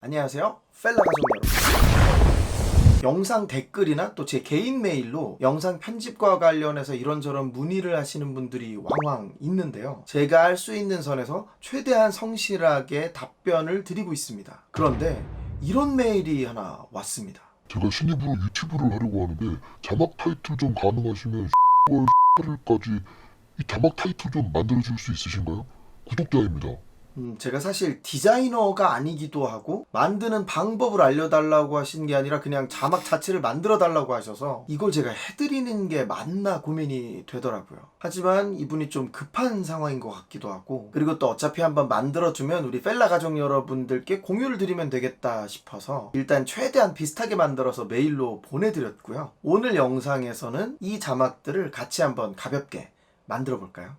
안녕하세요, 펠라 가족 여러분. 영상 댓글이나 또 제 개인 메일로 영상 편집과 관련해서 이런저런 문의를 하시는 분들이 왕왕 있는데요, 제가 할 수 있는 선에서 최대한 성실하게 답변을 드리고 있습니다. 그런데 이런 메일이 하나 왔습니다. 제가 신입으로 유튜브를 하려고 하는데 자막 타이틀 좀 가능하시면 까지 이 자막 타이틀 좀 만들어줄 수 있으신가요? 구독자입니다. 제가 사실 디자이너가 아니기도 하고 만드는 방법을 알려달라고 하신 게 아니라 그냥 자막 자체를 만들어 달라고 하셔서 이걸 제가 해드리는 게 맞나 고민이 되더라고요. 하지만 이분이 좀 급한 상황인 것 같기도 하고, 그리고 또 어차피 한번 만들어주면 우리 펠라 가족 여러분들께 공유를 드리면 되겠다 싶어서 일단 최대한 비슷하게 만들어서 메일로 보내드렸고요. 오늘 영상에서는 이 자막들을 같이 한번 가볍게 만들어 볼까요?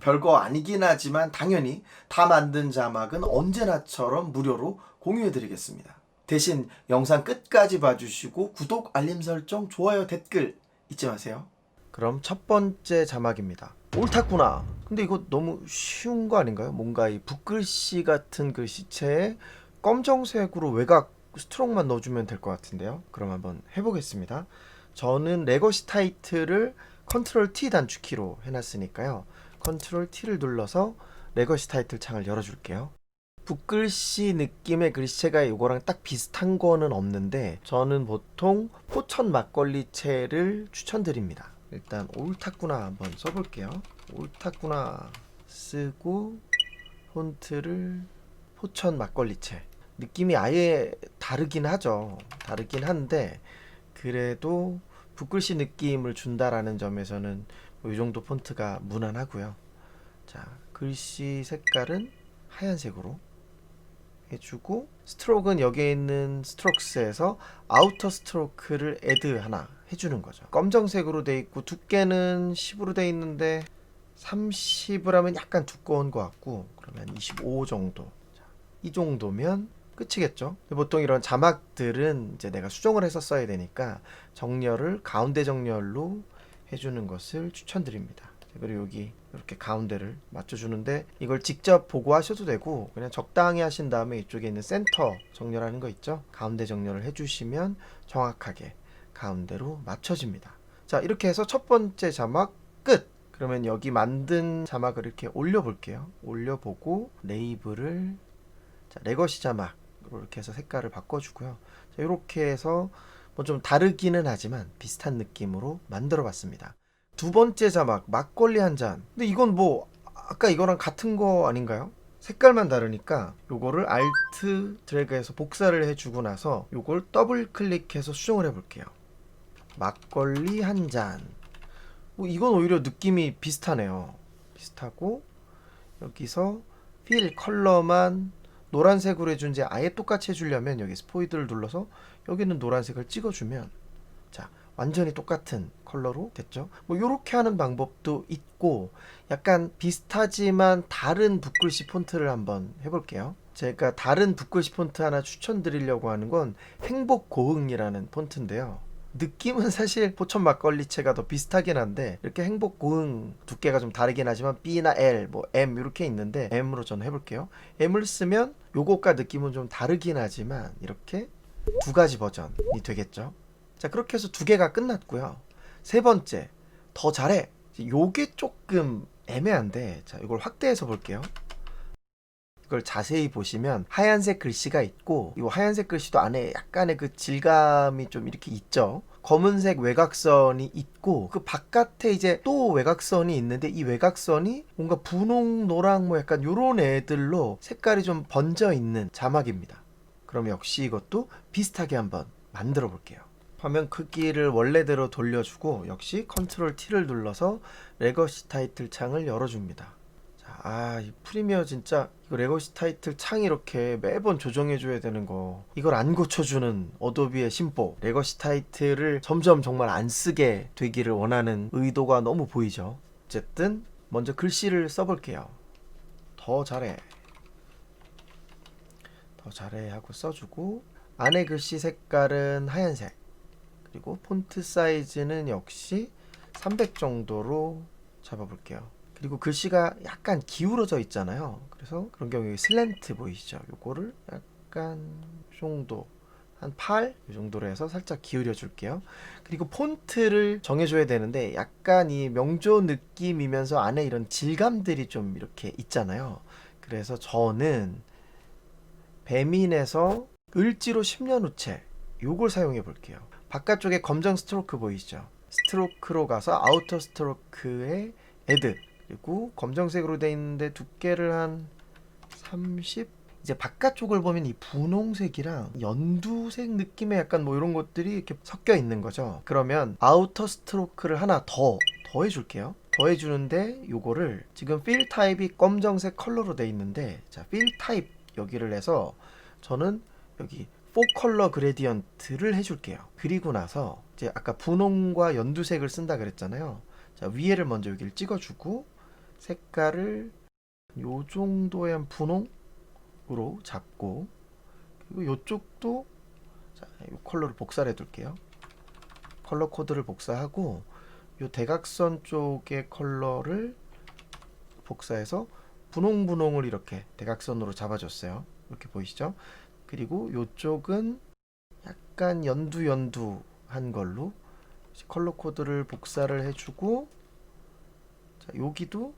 별거 아니긴 하지만 당연히 다 만든 자막은 언제나처럼 무료로 공유해드리겠습니다. 대신 영상 끝까지 봐주시고 구독, 알림 설정, 좋아요, 댓글 잊지 마세요. 그럼 첫 번째 자막입니다. 옳았구나. 근데 이거 너무 쉬운 거 아닌가요? 뭔가 이 붓글씨 같은 글씨체에 검정색으로 외곽 스트로크만 넣어주면 될 것 같은데요. 그럼 한번 해보겠습니다. 저는 레거시 타이틀을 컨트롤 T 단축키로 해놨으니까요, 컨트롤 T를 눌러서 레거시 타이틀 창을 열어줄게요. 붓글씨 느낌의 글씨체가 이거랑 딱 비슷한 거는 없는데 저는 보통 포천 막걸리체를 추천드립니다. 일단 옳았구나 한번 써볼게요. 옳았구나 쓰고 폰트를 포천 막걸리체. 느낌이 아예 다르긴 하죠. 다르긴 한데 그래도 붓글씨 느낌을 준다라는 점에서는 이 정도 폰트가 무난하고요. 자, 글씨 색깔은 하얀색으로 해주고, 스트로크는 여기에 있는 스트로크스에서 아우터 스트로크를 애드 하나 해주는 거죠. 검정색으로 돼 있고 두께는 10으로 돼 있는데 30을 하면 약간 두꺼운 것 같고, 그러면 25 정도. 자, 이 정도면 끝이겠죠. 보통 이런 자막들은 이제 내가 수정을 해서 써야 되니까 정렬을 가운데 정렬로 해주는 것을 추천드립니다. 그리고 여기 이렇게 가운데를 맞춰주는데 이걸 직접 보고 하셔도 되고 그냥 적당히 하신 다음에 이쪽에 있는 센터 정렬하는 거 있죠, 가운데 정렬을 해주시면 정확하게 가운데로 맞춰집니다. 자, 이렇게 해서 첫 번째 자막 끝. 그러면 여기 만든 자막을 이렇게 올려볼게요. 올려보고 레이블을 레거시 자막으로 이렇게 해서 색깔을 바꿔주고요. 자, 이렇게 해서 뭐 좀 다르기는 하지만 비슷한 느낌으로 만들어 봤습니다. 두 번째 자막 막걸리 한 잔. 근데 이건 뭐 아까 이거랑 같은 거 아닌가요? 색깔만 다르니까 요거를 Alt 드래그해서 복사를 해주고 나서 요걸 더블 클릭해서 수정을 해볼게요. 막걸리 한 잔. 뭐 이건 오히려 느낌이 비슷하네요. 비슷하고 여기서 필 컬러만 노란색으로 해준 지 아예 똑같이 해주려면 여기 스포이드를 눌러서 여기는 노란색을 찍어주면 자, 완전히 똑같은 컬러로 됐죠. 뭐 이렇게 하는 방법도 있고, 약간 비슷하지만 다른 붓글씨 폰트를 한번 해볼게요. 제가 다른 붓글씨 폰트 하나 추천드리려고 하는 건 행복고흥이라는 폰트인데요, 느낌은 사실 포천 막걸리체가 더 비슷하긴 한데 이렇게 행복고흥 두께가 좀 다르긴 하지만 B나 L, 뭐 M 이렇게 있는데 M으로 저는 해볼게요. M을 쓰면 요것과 느낌은 좀 다르긴 하지만 이렇게 두 가지 버전이 되겠죠. 자, 그렇게 해서 두 개가 끝났고요. 세 번째, 더 잘해. 요게 조금 애매한데, 자, 이걸 확대해서 볼게요. 이걸 자세히 보시면 하얀색 글씨가 있고 이 하얀색 글씨도 안에 약간의 그 질감이 좀 이렇게 있죠. 검은색 외곽선이 있고 그 바깥에 이제 또 외곽선이 있는데 이 외곽선이 뭔가 분홍, 노랑 뭐 약간 요런 애들로 색깔이 좀 번져 있는 자막입니다. 그럼 역시 이것도 비슷하게 한번 만들어 볼게요. 화면 크기를 원래대로 돌려주고 역시 컨트롤 T를 눌러서 레거시 타이틀 창을 열어줍니다. 자, 이 프리미어 진짜 이거 레거시 타이틀 창 이렇게 매번 조정해줘야 되는 거, 이걸 안 고쳐주는 어도비의 심보. 레거시 타이틀을 점점 정말 안 쓰게 되기를 원하는 의도가 너무 보이죠. 어쨌든 먼저 글씨를 써볼게요. 더 잘해. 더 잘해 하고 써주고, 안에 글씨 색깔은 하얀색, 그리고 폰트 사이즈는 역시 300 정도로 잡아볼게요. 그리고 글씨가 약간 기울어져 있잖아요. 그래서 그런 경우에 슬랜트 보이시죠? 요거를 약간 이 정도 한 8? 이 정도로 해서 살짝 기울여 줄게요. 그리고 폰트를 정해줘야 되는데 약간 이 명조 느낌이면서 안에 이런 질감들이 좀 이렇게 있잖아요. 그래서 저는 배민에서 을지로 10년 우체 요걸 사용해 볼게요. 바깥쪽에 검정 스트로크 보이시죠? 스트로크로 가서 아우터 스트로크에 애드, 그리고 검정색으로 되어 있는데 두께를 한 30? 이제 바깥쪽을 보면 이 분홍색이랑 연두색 느낌의 약간 뭐 이런 것들이 이렇게 섞여 있는 거죠. 그러면 아우터 스트로크를 하나 더 해줄게요. 더 해주는데 요거를 지금 필 타입이 검정색 컬러로 되어 있는데, 자, 필 타입 여기를 해서 저는 여기 4 컬러 그레디언트를 해줄게요. 그리고 나서 이제 아까 분홍과 연두색을 쓴다 그랬잖아요. 자, 위에를 먼저 여기를 찍어주고 색깔을 요 정도의 한 분홍으로 잡고, 그리고 요쪽도 자, 요 컬러를 복사를 해둘게요. 컬러 코드를 복사하고 요 대각선 쪽의 컬러를 복사해서 분홍분홍을 이렇게 대각선으로 잡아줬어요. 이렇게 보이시죠? 그리고 요쪽은 약간 연두한 걸로 컬러 코드를 복사를 해주고, 자, 여기도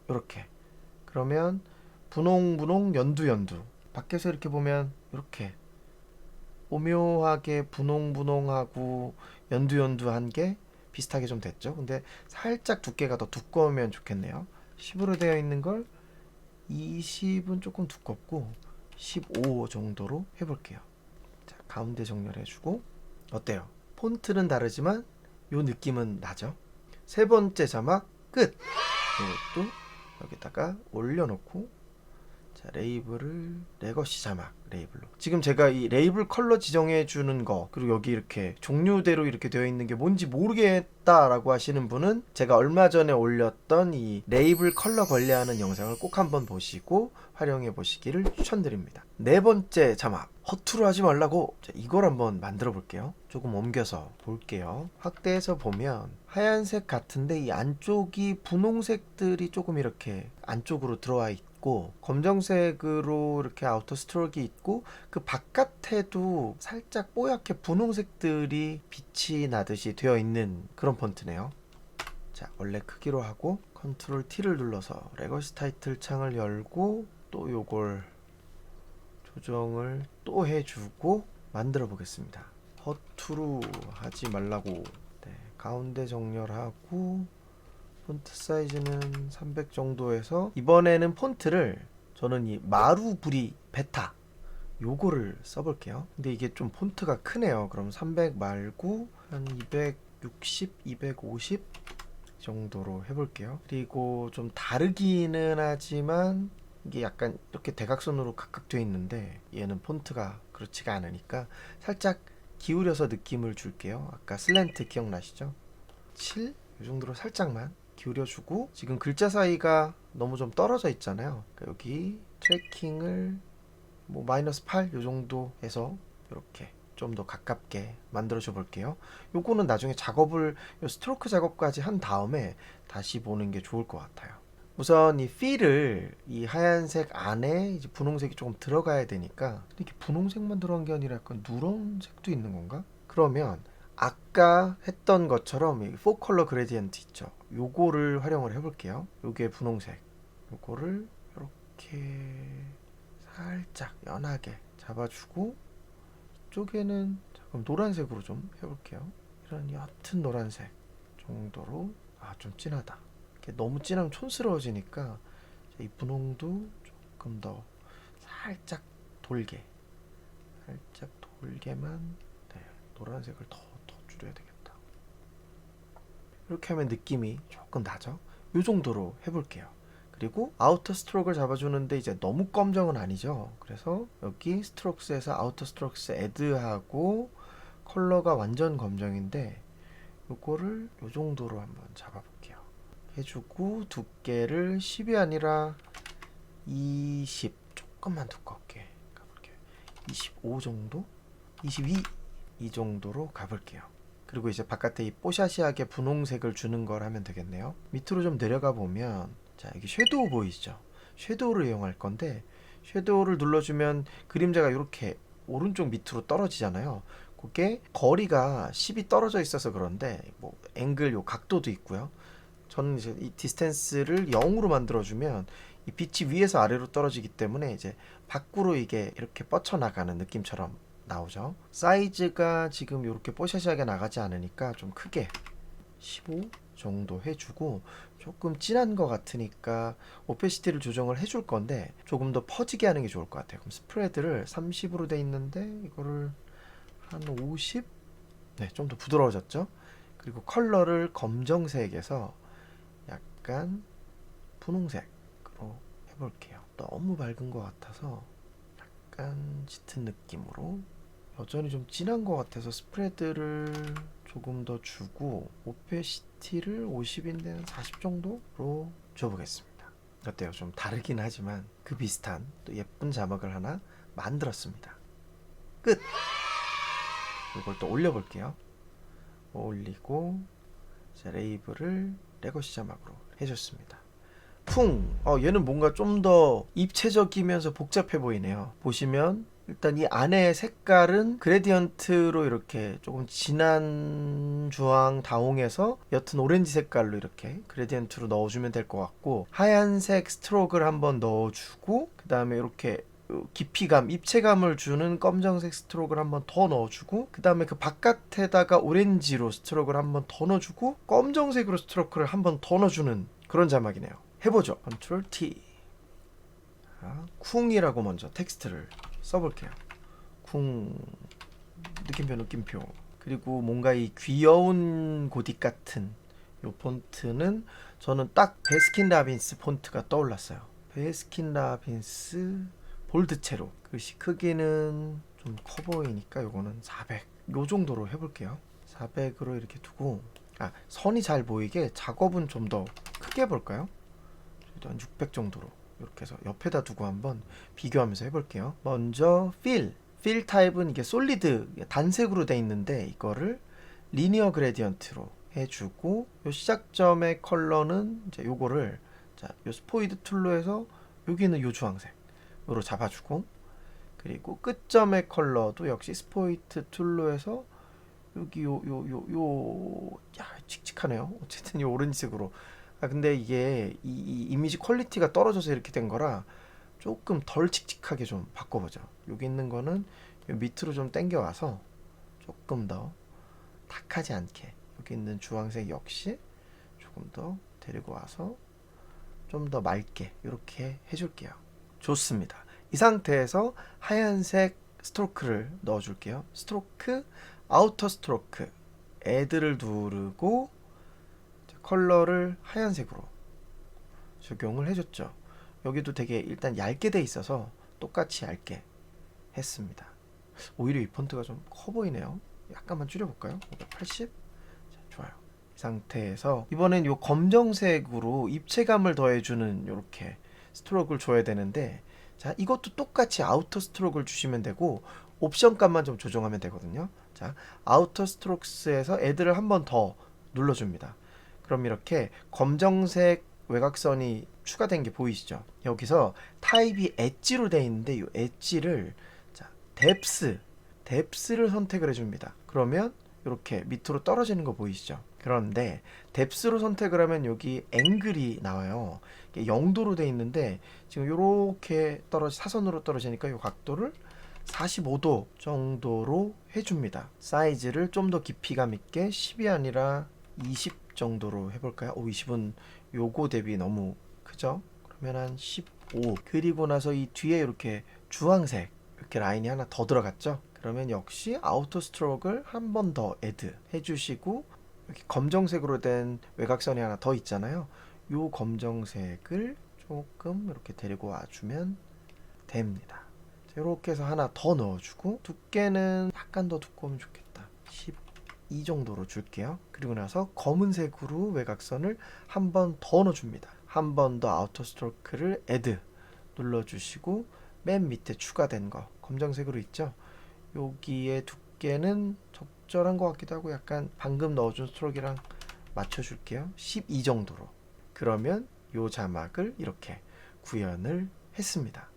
이렇게. 그러면 분홍 연두 밖에서 이렇게 보면 이렇게 오묘하게 분홍하고 연두한 게 비슷하게 좀 됐죠. 근데 살짝 두께가 더 두꺼우면 좋겠네요. 10으로 되어 있는 걸 20은 조금 두껍고 15 정도로 해볼게요. 자, 가운데 정렬해주고. 어때요? 폰트는 다르지만 요 느낌은 나죠? 세 번째 자막 끝! 이것도 여기다가 올려놓고, 자, 레이블을 레거시 자막 레이블로. 지금 제가 이 레이블 컬러 지정해 주는 거, 그리고 여기 이렇게 종류대로 이렇게 되어 있는 게 뭔지 모르겠다라고 하시는 분은 제가 얼마 전에 올렸던 이 레이블 컬러 관리하는 영상을 꼭 한번 보시고 활용해 보시기를 추천드립니다. 네 번째 자막, 허투루 하지 말라고. 자, 이걸 한번 만들어 볼게요. 조금 옮겨서 볼게요. 확대해서 보면 하얀색 같은데 이 안쪽이 분홍색들이 조금 이렇게 안쪽으로 들어와 있고, 검정색으로 이렇게 아우터 스트로크가 있고, 그 바깥에도 살짝 뽀얗게 분홍색들이 빛이 나듯이 되어 있는 그런 폰트네요. 자, 원래 크기로 하고 컨트롤 T를 눌러서 레거시 타이틀 창을 열고 또 요걸 조정을 또 해주고 만들어 보겠습니다. 허투루 하지 말라고. 네, 가운데 정렬하고 폰트 사이즈는 300 정도에서, 이번에는 폰트를 저는 이 마루브리 베타 요거를 써볼게요. 근데 이게 좀 폰트가 크네요. 그럼 300 말고 한 260, 250 정도로 해볼게요. 그리고 좀 다르기는 하지만 이게 약간 이렇게 대각선으로 각각되어 있는데 얘는 폰트가 그렇지가 않으니까 살짝 기울여서 느낌을 줄게요. 아까 슬랜트 기억나시죠? 7? 이 정도로 살짝만 기울여주고, 지금 글자 사이가 너무 좀 떨어져 있잖아요. 그러니까 여기 트래킹을 뭐 -8 요 정도 해서 이렇게 좀 더 가깝게 만들어 줘 볼게요. 요거는 나중에 작업을, 요 스트로크 작업까지 한 다음에 다시 보는 게 좋을 것 같아요. 우선 이 필을 이 하얀색 안에 이제 분홍색이 조금 들어가야 되니까, 이렇게 분홍색만 들어간 게 아니라 약간 누런색도 있는 건가? 그러면 아까 했던 것처럼 이 4 컬러 그레디언트 있죠? 요거를 활용을 해볼게요. 요게 분홍색, 요거를 이렇게 살짝 연하게 잡아주고, 이쪽에는 잠깐 노란색으로 좀 해볼게요. 이런 옅은 노란색 정도로. 좀 진하다. 너무 진하면 촌스러워지니까 이 분홍도 조금 더 살짝 돌게만. 네, 노란색을 더 줄여야 되겠다. 이렇게 하면 느낌이 조금 나죠? 이 정도로 해볼게요. 그리고 아우터 스트로크를 잡아주는데 이제 너무 검정은 아니죠. 그래서 여기 스트로크스에서 아우터 스트로크스 애드하고 컬러가 완전 검정인데 요거를 요 정도로 한번 잡아볼게요. 해주고 두께를 10이 아니라 20, 조금만 두껍게 가볼게요. 25 정도? 22 이 정도로 가볼게요. 그리고 이제 바깥에 이 뽀샤시하게 분홍색을 주는 걸 하면 되겠네요. 밑으로 좀 내려가 보면 자, 여기 섀도우 보이시죠? 섀도우를 이용할 건데 섀도우를 눌러주면 그림자가 이렇게 오른쪽 밑으로 떨어지잖아요. 그게 거리가 10이 떨어져 있어서 그런데 뭐 앵글 요 각도도 있고요. 저는 이제 이 디스텐스를 0으로 만들어주면 이 빛이 위에서 아래로 떨어지기 때문에 이제 밖으로 이게 이렇게 뻗쳐나가는 느낌처럼 나오죠. 사이즈가 지금 이렇게 뽀샤시하게 나가지 않으니까 좀 크게 15 정도 해주고, 조금 진한 것 같으니까 오페시티를 조정을 해줄 건데 조금 더 퍼지게 하는 게 좋을 것 같아요. 그럼 스프레드를 30으로 돼 있는데 이거를 한 50? 네, 좀 더 부드러워졌죠. 그리고 컬러를 검정색에서 약간 분홍색으로 해볼게요. 너무 밝은 것 같아서 약간 짙은 느낌으로, 여전히 좀 진한 것 같아서 스프레드를 조금 더 주고 오페시티를 50인데 40 정도로 줘보겠습니다. 어때요? 좀 다르긴 하지만 그 비슷한 또 예쁜 자막을 하나 만들었습니다. 끝! 이걸 또 올려볼게요. 올리고 자, 레이블을 레거시 자막으로 해줬습니다. 풍! 얘는 뭔가 좀 더 입체적이면서 복잡해 보이네요. 보시면 일단 이 안에 색깔은 그레디언트로 이렇게 조금 진한 주황 다홍에서 옅은 오렌지 색깔로 이렇게 그레디언트로 넣어주면 될 것 같고, 하얀색 스트로크를 한번 넣어주고 그 다음에 이렇게 깊이감, 입체감을 주는 검정색 스트로크를 한번 더 넣어주고, 그 다음에 그 바깥에다가 오렌지로 스트로크를 한번 더 넣어주고 검정색으로 스트로크를 한번 더 넣어주는 그런 자막이네요. 해보죠. 컨트롤 T. 쿵이라고 먼저 텍스트를 써볼게요. 쿵. 느낌표. 그리고 뭔가 이 귀여운 고딕 같은 이 폰트는 저는 딱 베스킨라빈스 폰트가 떠올랐어요. 베스킨라빈스 볼드체로. 글씨 크기는 좀 커 보이니까 요거는 400. 요 정도로 해볼게요. 400으로 이렇게 두고, 선이 잘 보이게 작업은 좀 더 크게 해볼까요? 한 600 정도로 이렇게 해서 옆에다 두고 한번 비교하면서 해볼게요. 먼저 필 타입은 이게 솔리드 단색으로 돼 있는데 이거를 리니어 그레디언트로 해주고, 요 시작점의 컬러는 이제 요거를 요 스포이드 툴로 해서 여기는 요 주황색으로 잡아주고, 그리고 끝점의 컬러도 역시 스포이드 툴로 해서 여기 칙칙하네요. 어쨌든 요 오렌지색으로. 근데 이게 이 이미지 퀄리티가 떨어져서 이렇게 된 거라 조금 덜 칙칙하게 좀 바꿔보죠. 여기 있는 거는 밑으로 좀 당겨와서 조금 더 탁하지 않게, 여기 있는 주황색 역시 조금 더 데리고 와서 좀 더 맑게 이렇게 해줄게요. 좋습니다. 이 상태에서 하얀색 스트로크를 넣어줄게요. 스트로크, 아우터 스트로크, 애드를 누르고 컬러를 하얀색으로 적용을 해줬죠. 여기도 되게 일단 얇게 돼 있어서 똑같이 얇게 했습니다. 오히려 이 폰트가 좀 커 보이네요. 약간만 줄여볼까요? 580? 자, 좋아요. 이 상태에서 이번엔 요 검정색으로 입체감을 더해주는 요렇게 스트로크를 줘야 되는데, 자, 이것도 똑같이 아우터 스트로크를 주시면 되고 옵션 값만 좀 조정하면 되거든요. 자, 아우터 스트로크스에서 애들을 한 번 더 눌러줍니다. 그럼 이렇게 검정색 외곽선이 추가된 게 보이시죠? 여기서 타입이 엣지로 되어 있는데 이 엣지를 뎁스를 선택을 해줍니다. 그러면 이렇게 밑으로 떨어지는 거 보이시죠? 그런데 뎁스로 선택을 하면 여기 앵글이 나와요. 0도로 되어 있는데 지금 이렇게 사선으로 떨어지니까 이 각도를 45도 정도로 해줍니다. 사이즈를 좀 더 깊이감 있게 10이 아니라 20 정도로 해볼까요? 20은 요거 대비 너무 크죠? 그러면 한 15. 그리고 나서 이 뒤에 이렇게 주황색 이렇게 라인이 하나 더 들어갔죠? 그러면 역시 아우터 스트로크를 한 번 더 애드 해주시고, 이렇게 검정색으로 된 외곽선이 하나 더 있잖아요. 요 검정색을 조금 이렇게 데리고 와주면 됩니다. 이렇게 해서 하나 더 넣어주고, 두께는 약간 더 두꺼우면 좋겠다. 12 정도로 줄게요. 그리고 나서 검은색으로 외곽선을 한 번 더 넣어줍니다. 한 번 더 아우터 스트로크를 애드 눌러주시고, 맨 밑에 추가된 거 검정색으로 있죠? 여기에 두께는 적절한 것 같기도 하고 약간 방금 넣어준 스트로크랑 맞춰줄게요. 12 정도로. 그러면 요 자막을 이렇게 구현을 했습니다.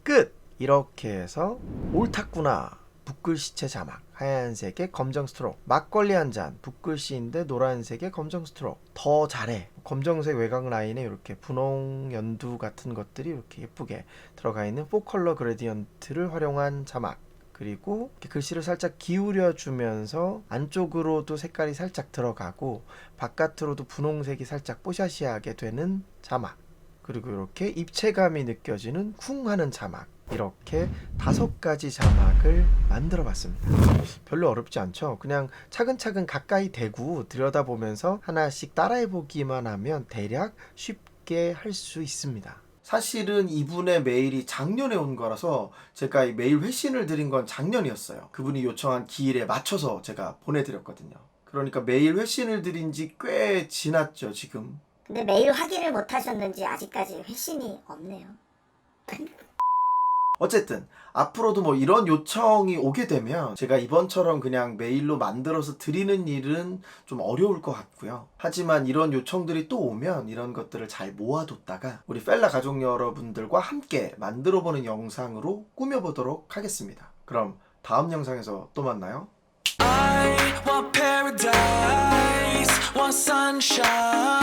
끝! 이렇게 해서 옳았구나. 붓글씨체 자막 하얀색의 검정 스트로크, 막걸리 한 잔 붓글씨인데 노란색의 검정 스트로크. 더 잘해. 검정색 외곽 라인에 이렇게 분홍 연두 같은 것들이 이렇게 예쁘게 들어가 있는 4컬러 그레디언트를 활용한 자막. 그리고 이렇게 글씨를 살짝 기울여 주면서 안쪽으로도 색깔이 살짝 들어가고 바깥으로도 분홍색이 살짝 뽀샤시하게 되는 자막. 그리고 이렇게 입체감이 느껴지는 쿵 하는 자막. 이렇게 5가지 자막을 만들어 봤습니다. 별로 어렵지 않죠? 그냥 차근차근 가까이 대고 들여다보면서 하나씩 따라해 보기만 하면 대략 쉽게 할 수 있습니다. 사실은 이분의 메일이 작년에 온 거라서 제가 이 메일 회신을 드린 건 작년이었어요. 그분이 요청한 기일에 맞춰서 제가 보내드렸거든요. 그러니까 메일 회신을 드린 지 꽤 지났죠, 지금. 근데 메일 확인을 못 하셨는지 아직까지 회신이 없네요. 어쨌든 앞으로도 뭐 이런 요청이 오게 되면 제가 이번처럼 그냥 메일로 만들어서 드리는 일은 좀 어려울 것 같고요. 하지만 이런 요청들이 또 오면 이런 것들을 잘 모아뒀다가 우리 펠라 가족 여러분들과 함께 만들어보는 영상으로 꾸며보도록 하겠습니다. 그럼 다음 영상에서 또 만나요. I want paradise, want sunshine.